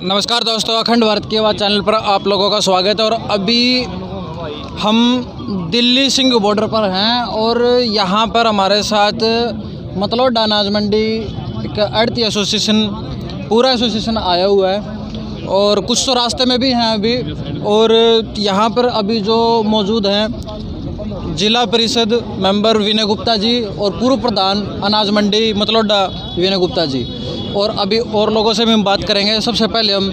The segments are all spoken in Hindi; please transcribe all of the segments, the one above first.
नमस्कार दोस्तों, अखंड भारत की आवाज़ चैनल पर आप लोगों का स्वागत है। और अभी हम दिल्ली सिंह बॉर्डर पर हैं और यहाँ पर हमारे साथ मतलौडा अनाज मंडी का आढ़ती एसोसिएशन पूरा एसोसिएशन आया हुआ है और कुछ तो रास्ते में भी हैं अभी। और यहाँ पर अभी जो मौजूद हैं जिला परिषद मेंबर विनय गुप्ता जी और पूर्व प्रधान अनाज मंडी मतलौडा विनय गुप्ता जी, और अभी और लोगों से भी हम बात करेंगे। सबसे पहले हम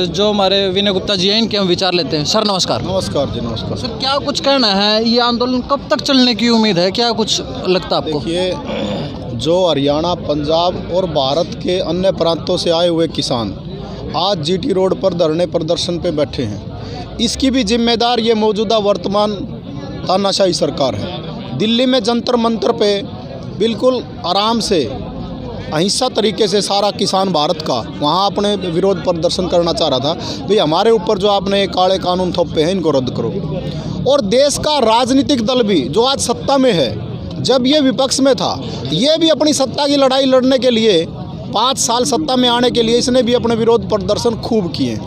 जो हमारे विनय गुप्ता जी हैं इनके हम विचार लेते हैं। सर नमस्कार। नमस्कार जी, नमस्कार। सर क्या कुछ कहना है, ये आंदोलन कब तक चलने की उम्मीद है, क्या कुछ लगता है आपको? देखिए, जो हरियाणा, पंजाब और भारत के अन्य प्रांतों से आए हुए किसान आज जीटी रोड पर धरने प्रदर्शन पे बैठे हैं, इसकी भी जिम्मेदार ये मौजूदा वर्तमान तानाशाही सरकार है। दिल्ली में जंतर मंतर पे बिल्कुल आराम से अहिंसा तरीके से सारा किसान भारत का वहाँ अपने विरोध प्रदर्शन करना चाह रहा था। भाई हमारे ऊपर जो आपने काले कानून थोपे हैं इनको रद्द करो। और देश का राजनीतिक दल भी जो आज सत्ता में है, जब ये विपक्ष में था, ये भी अपनी सत्ता की लड़ाई लड़ने के लिए 5 साल सत्ता में आने के लिए इसने भी अपने विरोध प्रदर्शन खूब किए।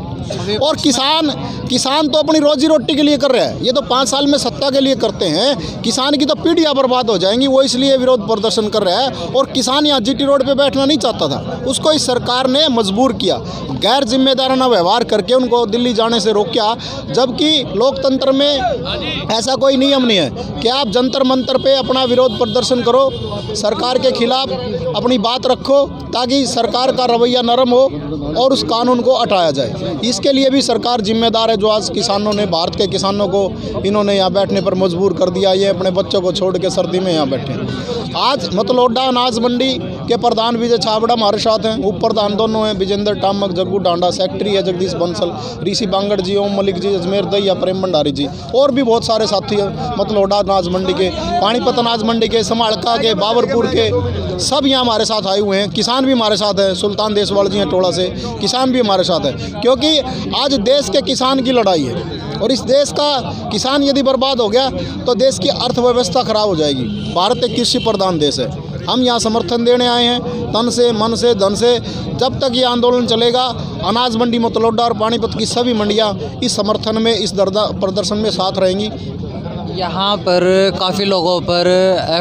और किसान तो अपनी रोजी रोटी के लिए कर रहे हैं, ये तो 5 साल में सत्ता के लिए करते हैं। किसान की तो पीढ़ियाँ बर्बाद हो जाएंगी, वो इसलिए विरोध प्रदर्शन कर रहा है। और किसान यहाँ जीटी रोड पे बैठना नहीं चाहता था, उसको इस सरकार ने मजबूर किया, गैर जिम्मेदाराना व्यवहार करके उनको दिल्ली जाने से रोका। जबकि लोकतंत्र में ऐसा कोई नियम नहीं है कि आप जंतर मंतर पे अपना विरोध प्रदर्शन करो, सरकार के खिलाफ अपनी बात रखो ताकि सरकार का रवैया नरम हो और उस कानून को हटाया जाए। इसके लिए भी सरकार जिम्मेदार है। जो आज किसानों ने, भारत के किसानों को इन्होंने यहाँ बैठने पर मजबूर कर दिया, ये अपने बच्चों को छोड़ के सर्दी में यहाँ बैठे। आज मतलौडा अनाज मंडी के प्रधान विजय छाबड़ा हमारे साथ हैं, उप प्रधान दोनों हैं विजेंद्र टामक, जग्गू डांडा, सेक्रेटरी है जगदीश बंसल, ऋषि बांगड़ जी, ओम मलिक जी, अजमेर दहिया, प्रेम भंडारी जी, और भी बहुत सारे साथी हैं मतलौडा अनाज मंडी के, पानीपत अनाज मंडी के, समाड़का के, बाबरपुर के, सब यहाँ हमारे साथ आए हुए हैं। किसान भी हमारे साथ हैं, सुल्तान देसवाल जी हैं टोला से, किसान भी हमारे साथ हैं। क्योंकि आज देश के किसान की लड़ाई है और इस देश का किसान यदि बर्बाद हो गया तो देश की अर्थव्यवस्था खराब हो जाएगी। भारत एक कृषि प्रधान देश है, हम यहाँ समर्थन देने आए हैं तन से, मन से, धन से। जब तक ये आंदोलन चलेगा, अनाज मंडी मतलौडा और पानीपत की सभी मंडियाँ इस समर्थन में, इस प्रदर्शन में साथ रहेंगी। यहाँ पर काफ़ी लोगों पर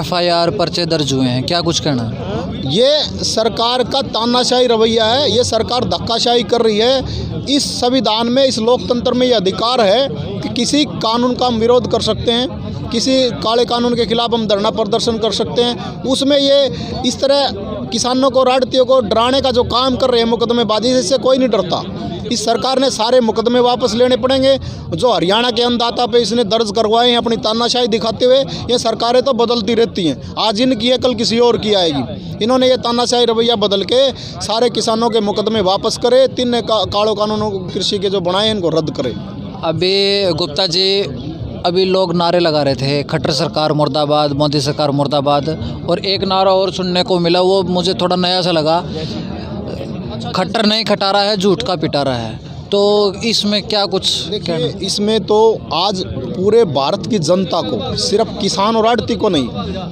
FIR पर्चे दर्ज हुए हैं, क्या कुछ कहना है? ये सरकार का तानाशाही रवैया है, ये सरकार धक्काशाही कर रही है। इस संविधान में, इस लोकतंत्र में ये अधिकार है कि किसी कानून का हम विरोध कर सकते हैं, किसी काले कानून के खिलाफ हम धरना प्रदर्शन कर सकते हैं। उसमें ये इस तरह किसानों को, राढ़तियों को डराने का जो काम कर रहे हैं मुकदमेबाजी से, इससे कोई नहीं डरता। इस सरकार ने सारे मुकदमे वापस लेने पड़ेंगे जो हरियाणा के अन्नदाता पे इसने दर्ज करवाए हैं अपनी तानाशाही दिखाते हुए। ये सरकारें तो बदलती रहती हैं, आज इनकी है कल किसी और की आएगी। इन्होंने ये तानाशाही रवैया बदल के सारे किसानों के मुकदमे वापस करे, 3 कालों कानूनों कृषि के जो बनाए इनको रद्द करे। अभी गुप्ता जी, अभी लोग नारे लगा रहे थे, खट्टर सरकार मुर्दाबाद, मोदी सरकार मुर्दाबाद, और एक नारा और सुनने को मिला, वो मुझे थोड़ा नया सा लगा, खट्टर नहीं खटारा है, झूठ का पिटारा है। तो इसमें क्या कुछ? देखिए, इसमें तो आज पूरे भारत की जनता को, सिर्फ किसान और आढ़ती को नहीं,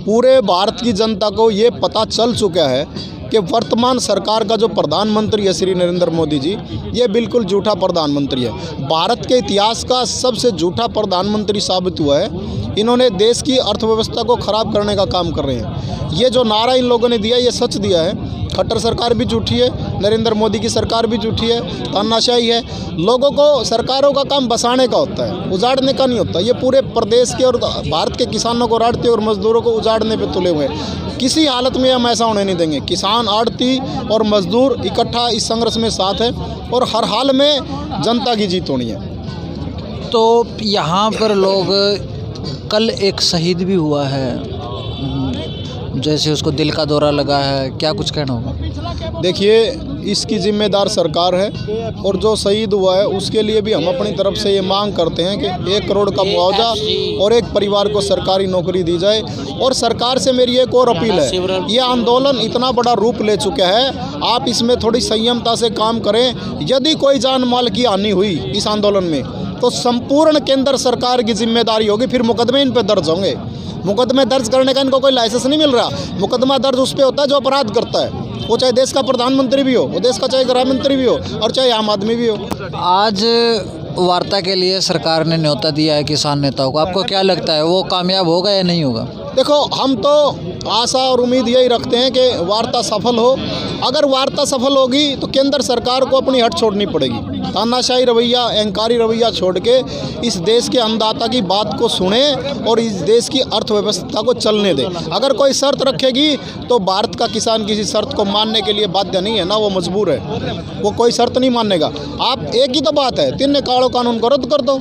पूरे भारत की जनता को ये पता चल चुका है कि वर्तमान सरकार का जो प्रधानमंत्री है श्री नरेंद्र मोदी जी, ये बिल्कुल झूठा प्रधानमंत्री है। भारत के इतिहास का सबसे झूठा प्रधानमंत्री साबित हुआ है। इन्होंने देश की अर्थव्यवस्था को ख़राब करने का काम कर रहे हैं। ये जो नारा इन लोगों ने दिया, ये सच दिया है। खट्टर सरकार भी झूठी है, नरेंद्र मोदी की सरकार भी झूठी है, तानाशाही है। लोगों को, सरकारों का काम बसाने का होता है, उजाड़ने का नहीं होता। ये पूरे प्रदेश के और भारत के किसानों को, आढ़ती और मजदूरों को उजाड़ने पे तुले हुए हैं। किसी हालत में हम ऐसा होने नहीं देंगे। किसान, आढ़ती और मजदूर इकट्ठा इस संघर्ष में साथ है और हर हाल में जनता की जीत होनी है। तो यहाँ पर लोग, कल एक शहीद भी हुआ है, जैसे उसको दिल का दौरा लगा है, क्या कुछ कहना होगा? देखिए, इसकी जिम्मेदार सरकार है और जो शहीद हुआ है उसके लिए भी हम अपनी तरफ से ये मांग करते हैं कि 1 करोड़ का मुआवजा और एक परिवार को सरकारी नौकरी दी जाए। और सरकार से मेरी एक और अपील है, ये आंदोलन इतना बड़ा रूप ले चुका है, आप इसमें थोड़ी संयमता से काम करें। यदि कोई जान माल की हानि हुई इस आंदोलन में तो संपूर्ण केंद्र सरकार की जिम्मेदारी होगी, फिर मुकदमे इन पर दर्ज होंगे। मुकदमे दर्ज करने का इनको कोई लाइसेंस नहीं मिल रहा। मुकदमा दर्ज उस पर होता है जो अपराध करता है। वो चाहे देश का प्रधानमंत्री भी हो, वो देश का चाहे गृह मंत्री भी हो और चाहे आम आदमी भी हो। आज वार्ता के लिए सरकार ने न्योता दिया है किसान नेताओं को, आपको क्या लगता है वो कामयाब होगा या नहीं होगा? देखो, हम तो आशा और उम्मीद यही रखते हैं कि वार्ता सफल हो। अगर वार्ता सफल होगी तो केंद्र सरकार को अपनी हट छोड़नी पड़ेगी। तानाशाही रवैया, अहंकारी रवैया छोड़ के इस देश के अन्नदाता की बात को सुने और इस देश की अर्थव्यवस्था को चलने दे। अगर कोई शर्त रखेगी तो भारत का किसान किसी शर्त को मानने के लिए बाध्य नहीं है, ना वो मजबूर है, वो कोई शर्त नहीं मानेगा। आप एक ही तो बात है, 3 कालो कानून को रद्द कर दो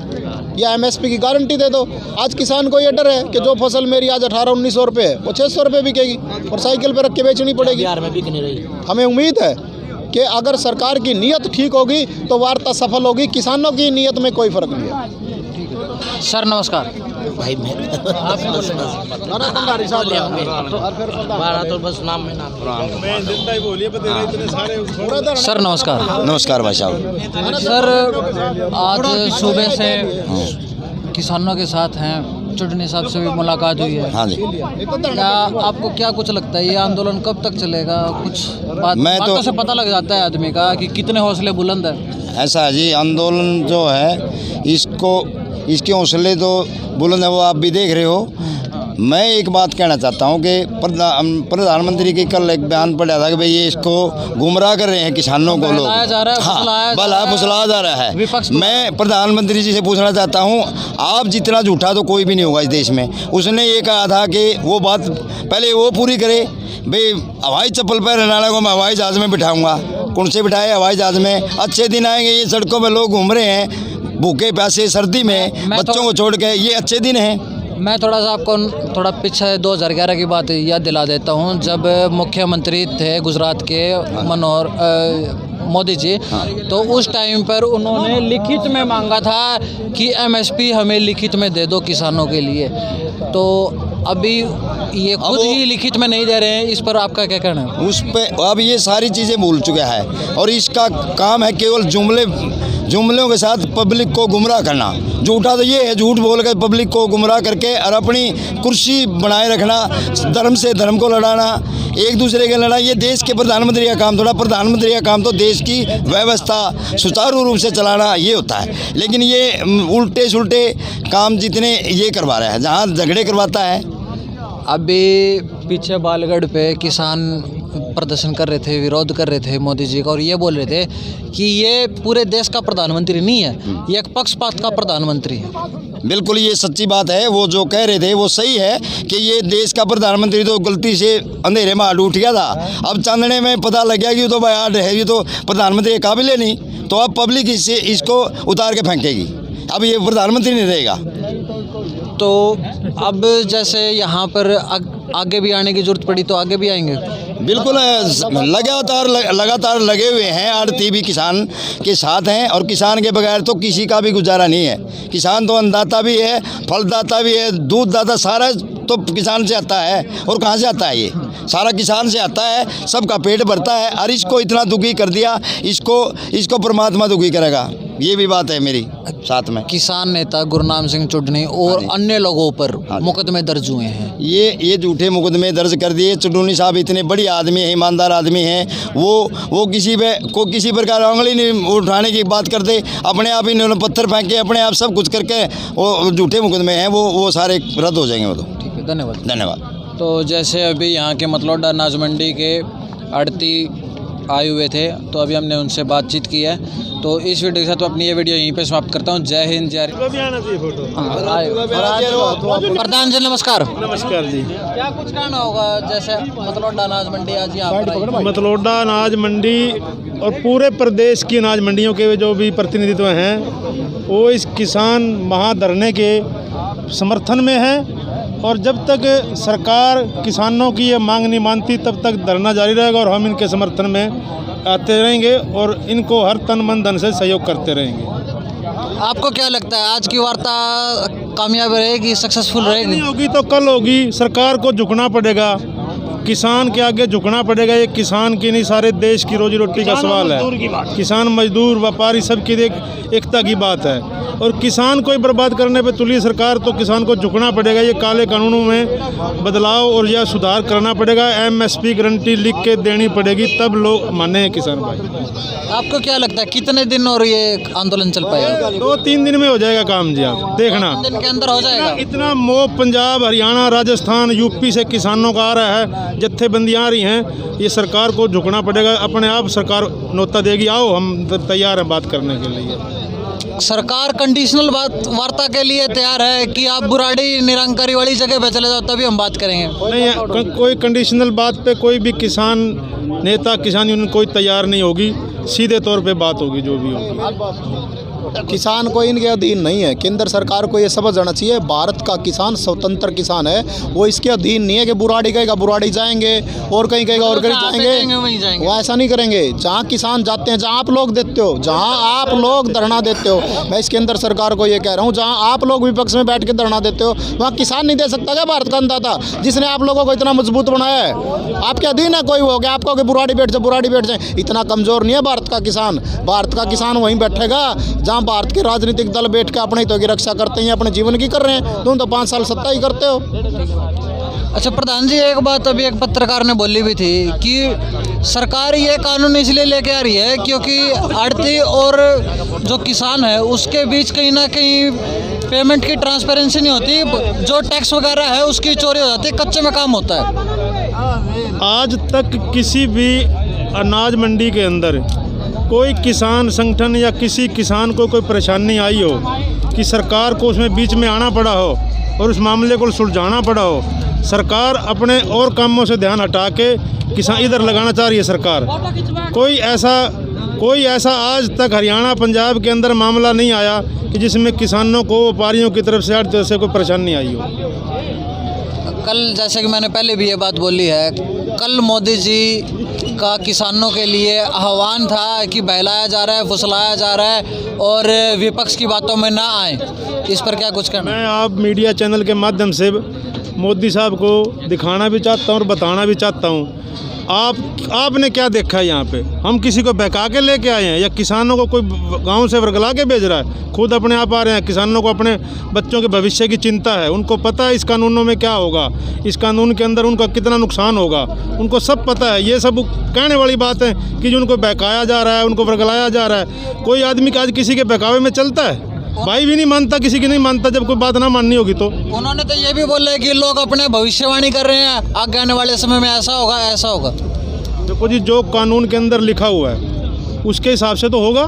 या एमएसपी की गारंटी दे दो। आज किसान को ये डर है कि जो फसल मेरी आज 1800-1900 रुपये है वो 600 रुपये बिकेगी और साइकिल पर रख के बेचनी पड़ेगी। बिहार में बिक नहीं रही। हमें उम्मीद है कि अगर सरकार की नीयत ठीक होगी तो वार्ता सफल होगी। किसानों की नीयत में कोई फर्क नहीं है। सर नमस्कार। भाई मैं तो बस नाम में नाम। सर नमस्कार। नमस्कार भाई साहब। सर आज सुबह से किसानों के साथ हैं, चुटनी साहब से भी मुलाकात हुई है। हाँ जी। क्या आपको क्या कुछ लगता है ये आंदोलन कब तक चलेगा? कुछ बातों से पता लग जाता है आदमी का कि कितने हौसले बुलंद है। ऐसा है जी, आंदोलन जो है इसके हौसले तो बुलंद है, वो आप भी देख रहे हो। मैं एक बात कहना चाहता हूँ कि प्रधानमंत्री की कल एक बयान पड़ा था कि भाई ये इसको गुमराह कर रहे हैं किसानों को लोग। हाँ, भला फुसलाया जा रहा है। मैं प्रधानमंत्री जी से पूछना चाहता हूँ, आप जितना झूठा तो कोई भी नहीं होगा इस देश में। उसने ये कहा था कि वो बात पहले वो पूरी करे। भाई हवाई चप्पल पर रहने को मैं हवाई जहाज़ में बिठाऊँगा, कौन से बिठाए हवाई जहाज़ में? अच्छे दिन आएंगे, ये सड़कों पर लोग घूम रहे हैं भूखे प्यासे सर्दी में, बच्चों को छोड़ के, ये अच्छे दिन हैं। मैं थोड़ा सा आपको थोड़ा पीछे 2011 की बात याद दिला देता हूं, जब मुख्यमंत्री थे गुजरात के मनोहर मोदी जी। तो उस टाइम पर उन्होंने लिखित में मांगा था कि एमएसपी हमें लिखित में दे दो किसानों के लिए। तो अभी ये खुद ही लिखित में नहीं दे रहे हैं, इस पर आपका क्या कहना है? उस पर अब ये सारी चीज़ें भूल चुका है और इसका काम है केवल जुमलों के साथ पब्लिक को गुमराह करना। झूठा तो ये है, झूठ बोल कर पब्लिक को गुमराह करके और अपनी कुर्सी बनाए रखना, धर्म से धर्म को लड़ाना, एक दूसरे के लड़ाई। ये देश के प्रधानमंत्री का काम थोड़ा, प्रधानमंत्री का काम तो देश की व्यवस्था सुचारू रूप से चलाना ये होता है। लेकिन ये उल्टे सुल्टे काम जितने ये करवा रहे हैं, जहाँ झगड़े करवाता है। अभी पीछे बालगढ़ पे किसान प्रदर्शन कर रहे थे, विरोध कर रहे थे मोदी जी का, और ये बोल रहे थे कि ये पूरे देश का प्रधानमंत्री नहीं है, ये एक पक्षपात का प्रधानमंत्री है। बिल्कुल ये सच्ची बात है, वो जो कह रहे थे वो सही है कि ये देश का प्रधानमंत्री तो गलती से अंधेरे में हाथ उठ गया था। अब चांदने में पता लग गया कि तो भाई हाथ है, ये तो प्रधानमंत्री के काबिल है नहीं, तो अब पब्लिक इसको उतार के फेंकेगी। अब ये प्रधानमंत्री नहीं रहेगा। तो अब जैसे यहाँ पर आगे भी आने की जरूरत पड़ी तो आगे भी आएंगे। बिल्कुल लगातार लगे हुए हैं। आड़ती भी किसान के साथ हैं और किसान के बगैर तो किसी का भी गुजारा नहीं है। किसान तो अन्नदाता भी है, फलदाता भी है, दूधदाता, सारा तो किसान से आता है। और कहाँ से आता है? ये सारा किसान से आता है, सबका पेट भरता है। और इसको इतना दुखी कर दिया, इसको परमात्मा दुखी करेगा, ये भी बात है मेरी साथ में। किसान नेता गुरनाम सिंह चुडनी और अन्य लोगों पर मुकदमे दर्ज हुए हैं। ये झूठे मुकदमे दर्ज कर दिए। चुडनी साहब इतने बड़ी आदमी हैं, ईमानदार आदमी हैं, वो किसी प्रकार उंगली नहीं उठाने की बात करते। अपने आप इन्होंने पत्थर फेंके, अपने आप सब कुछ करके वो झूठे मुकदमे हैं, वो सारे रद्द हो जाएंगे। वो तो ठीक है, धन्यवाद। तो जैसे अभी यहाँ के मतलौडा अनाज मंडी के आड़ती आए हुए थे, तो अभी हमने उनसे बातचीत की है। तो इस वीडियो के साथ अपनी ये वीडियो यहीं पे समाप्त करता हूँ। जय हिंद, जय प्रधान जी नमस्कार। नमस्कार जी। क्या कुछ कहना होगा, जैसे मतलौडा अनाज मंडी आज यहाँ पर आई? मतलौडा अनाज मंडी और पूरे प्रदेश की अनाज मंडियों के जो भी प्रतिनिधित्व हैं वो इस किसान महाधरने के समर्थन में हैं। और जब तक सरकार किसानों की ये मांग नहीं मानती तब तक धरना जारी रहेगा और हम इनके समर्थन में आते रहेंगे और इनको हर तन मन धन से सहयोग करते रहेंगे। आपको क्या लगता है आज की वार्ता कामयाब रहेगी, सक्सेसफुल रहेगी? नहीं होगी तो कल होगी। सरकार को झुकना पड़ेगा, किसान के आगे झुकना पड़ेगा। ये किसान की नहीं, सारे देश की रोजी रोटी का सवाल है। किसान, मजदूर, व्यापारी सबकी एकता की बात है। और किसान को ही बर्बाद करने पे तुली सरकार, तो किसान को झुकना पड़ेगा। ये काले कानूनों में बदलाव और यह सुधार करना पड़ेगा। MSP गारंटी लिख के देनी पड़ेगी, तब लोग माने हैं किसान भाई। आपको क्या लगता है कितने दिन और ये आंदोलन चल पाएगा? 2-3 दिन में हो जाएगा काम जी, आप देखना। 2 दिन के अंदर हो जाएगा। इतना मोह पंजाब, हरियाणा, राजस्थान, यूपी से किसानों का आ रहा है, जत्थेबंदियाँ आ रही हैं। ये सरकार को झुकना पड़ेगा, अपने आप सरकार नोता देगी। आओ, हम तैयार हैं बात करने के लिए। सरकार कंडीशनल वार्ता के लिए तैयार है कि आप बुराड़ी निरंकारी वाली जगह पे चले जाओ, तभी हम बात करेंगे। नहीं, कोई कंडीशनल बात पे कोई भी किसान नेता, किसान यूनियन कोई तैयार नहीं होगी। सीधे तौर पे बात होगी जो भी होगी। किसान को इनके अधीन नहीं है। केंद्र सरकार को ये समझ जाना चाहिए, भारत का किसान स्वतंत्र किसान है, वो इसके अधीन नहीं है कि बुराड़ी कहेगा बुराड़ी जाएंगे और कहीं कहेगा और कहीं जाएंगे। वो ऐसा नहीं करेंगे। जहाँ किसान जाते हैं, जहाँ आप लोग देते हो, जहाँ आप लोग धरना देते हो, मैं इस केंद्र सरकार को ये कह रहा हूँ, जहाँ आप लोग विपक्ष में बैठ के धरना देते हो, वहाँ किसान नहीं दे सकता क्या? भारत का अन्नदाता जिसने आप लोगों को इतना मजबूत बनाया है, आपके अधीन है। कोई हो गया आपको कि बुराड़ी बैठ जाए, बुराड़ी बैठ जाए, इतना कमजोर नहीं है भारत का किसान। भारत का किसान वहीं बैठेगा जहाँ भारत के राजनीतिक दल बैठ के अपने हितों की रक्षा करते हैं, अपने जीवन की कर रहे हैं। तुम तो 5 साल सत्ता ही करते हो। अच्छा प्रधान जी, एक बात अभी एक पत्रकार ने बोली भी थी कि सरकार ये कानून इसलिए लेके आ रही है क्योंकि आड़ती और जो किसान है उसके बीच कहीं ना कहीं पेमेंट की ट्रांसपेरेंसी नहीं होती, जो टैक्स वगैरह है उसकी चोरी हो जाती है, कच्चे में काम होता है। आज तक किसी भी अनाज मंडी के अंदर कोई किसान संगठन या किसी किसान को कोई परेशानी आई हो कि सरकार को उसमें बीच में आना पड़ा हो और उस मामले को सुलझाना पड़ा हो। सरकार अपने और कामों से ध्यान हटा के किसान इधर लगाना चाह रही है सरकार। कोई ऐसा आज तक हरियाणा, पंजाब के अंदर मामला नहीं आया कि जिसमें किसानों को, व्यापारियों की तरफ से कोई परेशानी आई हो। कल जैसे कि मैंने पहले भी ये बात बोली है, कल मोदी जी का किसानों के लिए आह्वान था कि बहलाया जा रहा है, फुसलाया जा रहा है और विपक्ष की बातों में ना आए। इस पर क्या कुछ कहना? मैं आप मीडिया चैनल के माध्यम से मोदी साहब को दिखाना भी चाहता हूँ और बताना भी चाहता हूँ। आपने क्या देखा है यहाँ पे? हम किसी को बहका के लेके आए हैं या किसानों को कोई गांव से वर्गला के भेज रहा है? खुद अपने आप आ रहे हैं। किसानों को अपने बच्चों के भविष्य की चिंता है, उनको पता है इस कानूनों में क्या होगा, इस कानून के अंदर उनका कितना नुकसान होगा, उनको सब पता है। ये सब कहने वाली बात है कि जो उनको बहकाया जा रहा है, उनको वर्गलाया जा रहा है। कोई आदमी आज किसी के बहकावे में चलता है? भाई भी नहीं मानता, किसी की नहीं मानता जब कोई बात ना माननी होगी तो। उन्होंने तो ये भी बोला कि लोग अपने भविष्यवाणी कर रहे हैं, आगे आने वाले समय में ऐसा होगा, ऐसा होगा। देखो जी, जो कानून के अंदर लिखा हुआ है उसके हिसाब से तो होगा।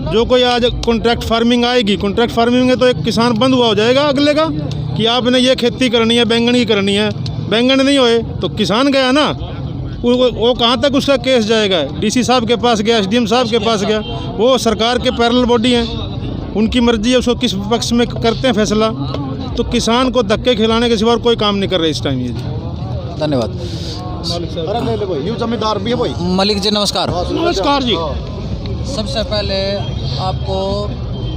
जो कोई आज कॉन्ट्रैक्ट फार्मिंग आएगी, कॉन्ट्रैक्ट फार्मिंग में तो एक किसान बंद हुआ हो जाएगा अगले का कि आपने ये खेती करनी है, बैंगन की करनी है, बैंगन नहीं होए तो किसान गया ना। वो कहाँ तक उसका केस जाएगा? DC साहब के पास गया, SDM साहब के पास गया। वो सरकार के पैरेलल बॉडी हैं, उनकी मर्जी है, उसको किस पक्ष में करते हैं फैसला। तो किसान को धक्के खिलाने के सिवा कोई काम नहीं कर रहे इस टाइम ये। धन्यवाद। जमींदार भी है भाई। मलिक जी नमस्कार। नमस्कार जी। सबसे पहले आपको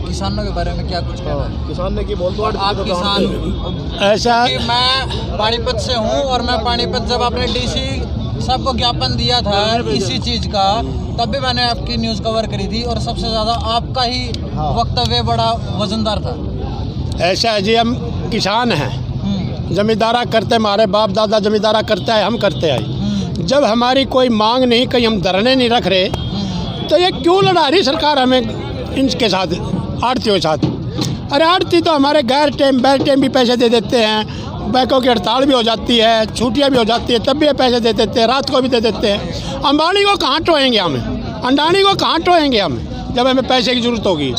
किसानों के बारे में क्या कुछ कहना है? किसान ने की बोल दो। आप किसान ऐसा कि मैं पानीपत से हूँ और मैं पानीपत जब आपने DC साहब को ज्ञापन दिया था इसी चीज़ का, तब भी मैंने आपकी न्यूज़ कवर करी थी और सबसे ज़्यादा आपका ही वक्तव्य बड़ा वजनदार था। ऐसा है जी, हम किसान हैं, जमींदारा करते, हमारे बाप दादा जमींदारा करता है, हम करते आए। जब हमारी कोई मांग नहीं, कहीं हम धरने नहीं रख रहे, तो ये क्यों लड़ा रही सरकार हमें इनके साथ, आड़तियों के साथ? अरे आड़ती तो हमारे गैर टाइम बैर टाइम भी पैसे दे देते हैं, बैंकों की हड़ताल भी हो जाती है, छुट्टियां भी हो जाती है, तब भी ये पैसे दे देते हैं, रात को भी दे देते हैं। अंबानी को कहाँ टोएंगे हमें, अंडानी को कहाँ टोएंगे हम जब हमें पैसे की ज़रूरत होगी?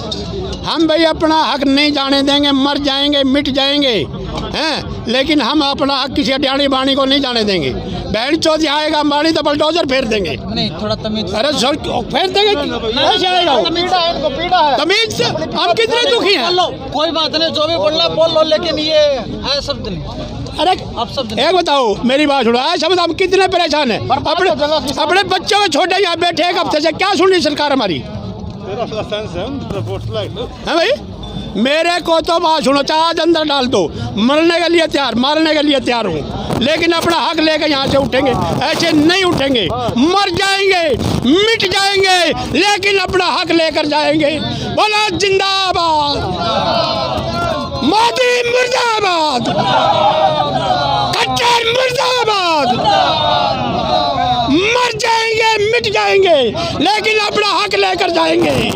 हम भाई अपना हक नहीं जाने देंगे, मर जाएंगे, मिट जाएंगे हैं, लेकिन हम अपना हक किसी अडानी बाणी को नहीं जाने देंगे। बहन चौथ आएगा अंबानी तो बलडोजर फेर देंगे। नहीं, थोड़ा तमीज। अरे सर फेर देंगे, कैसे आएगा वो? तमीज से हम कितने दुखी हैं। कोई बात नहीं, जो भी बोलना बोल लो, लेकिन ये है शब्द नहीं। अरे आप शब्द एक बताओ, मेरी बात सुनो, ऐसा बताओ हम कितने परेशान हैं। अपने बच्चों को छोटे यहाँ बैठे एक हफ्ते से, क्या सुन रही सरकार हमारी? है भाई, मेरे को तो बात सुनो, चाहे आज अंदर डाल दो, मरने के लिए तैयार, मारने के लिए तैयार हूँ, लेकिन अपना हक लेकर यहाँ से उठेंगे। ऐसे नहीं उठेंगे, मर जाएंगे, मिट जाएंगे, लेकिन अपना हक लेकर जाएंगे। बोला जिंदाबाद, मोदी मुर्दाबाद, खच्चर मुर्दाबाद। मर जाएंगे, मिट जाएंगे, लेकिन अपना हक लेकर जाएंगे।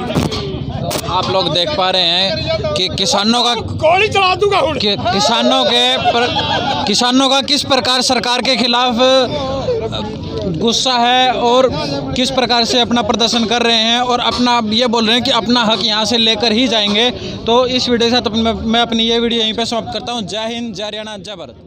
आप लोग देख पा रहे हैं कि किसानों का गोली चला दूंगा किसानों का किस प्रकार सरकार के खिलाफ गुस्सा है और किस प्रकार से अपना प्रदर्शन कर रहे हैं और अपना ये बोल रहे हैं कि अपना हक यहाँ से लेकर ही जाएंगे। तो इस वीडियो के साथ मैं अपनी ये वीडियो यहीं पे समाप्त करता हूँ। जय हिंद, जय हरियाणा, जय भारत।